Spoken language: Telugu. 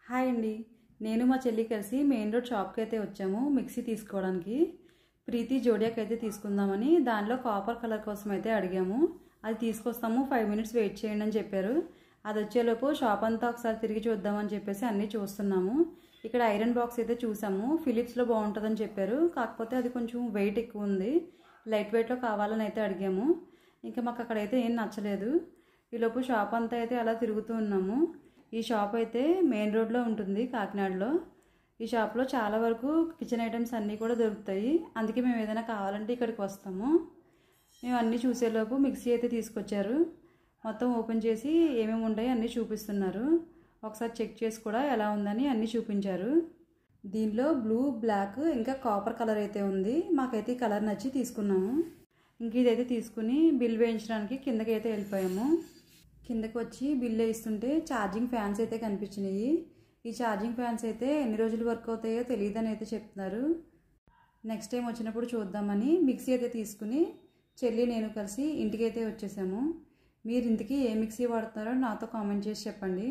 హాయ్ అండి, నేను మా చెల్లి కలిసి మెయిన్ రోడ్ షాప్కి అయితే వచ్చాము మిక్సీ తీసుకోవడానికి. ప్రీతి జోడియాక్ అయితే తీసుకుందామని దానిలో కాపర్ కలర్ కోసం అయితే అడిగాము. అది తీసుకొస్తాము, 5 మినిట్స్ వెయిట్ చేయండి అని చెప్పారు. అది వచ్చేలోపు షాప్ అంతా ఒకసారి తిరిగి చూద్దామని చెప్పేసి అన్నీ చూస్తున్నాము. ఇక్కడ ఐరన్ బాక్స్ అయితే చూసాము, ఫిలిప్స్లో బాగుంటుందని చెప్పారు. కాకపోతే అది కొంచెం వెయిట్ ఎక్కువ ఉంది, లైట్ వెయిట్లో కావాలని అయితే అడిగాము. ఇంకా మాకు అక్కడైతే ఏం నచ్చలేదు. ఈలోపు షాప్ అంతా అయితే అలా తిరుగుతూ ఉన్నాము. ఈ షాప్ అయితే మెయిన్ రోడ్లో ఉంటుంది కాకినాడలో. ఈ షాప్లో చాలా వరకు కిచెన్ ఐటమ్స్ అన్నీ కూడా దొరుకుతాయి. అందుకే మేము ఏదైనా కావాలంటే ఇక్కడికి వస్తాము. మేము అన్నీ చూసేలోపు మిక్సీ అయితే తీసుకొచ్చారు. మొత్తం ఓపెన్ చేసి ఏమేమి ఉంటాయి అన్నీ చూపిస్తున్నారు. ఒకసారి చెక్ చేసి కూడా ఎలా ఉందని అన్నీ చూపించారు. దీనిలో బ్లూ, బ్లాక్ ఇంకా కాపర్ కలర్ అయితే ఉంది. మాకైతే ఈ కలర్ నచ్చి తీసుకున్నాము. ఇంక ఇదైతే తీసుకుని బిల్ వేయించడానికి కిందకి అయితే వెళ్ళిపోయాము. కిందకి వచ్చి బిల్ వేస్తుంటే ఛార్జింగ్ ఫ్యాన్స్ అయితే కనిపించినాయి. ఈ ఛార్జింగ్ ఫ్యాన్స్ అయితే ఎన్ని రోజులు వర్క్ అవుతాయో తెలియదని అయితే చెప్తున్నారు. నెక్స్ట్ టైం వచ్చినప్పుడు చూద్దామని మిక్సీ అయితే తీసుకుని చెల్లి నేను కలిసి ఇంటికి అయితే వచ్చేసాము. మీరు ఇంటికి ఏ మిక్సీ వాడుతున్నారో నాతో కామెంట్ చేసి చెప్పండి.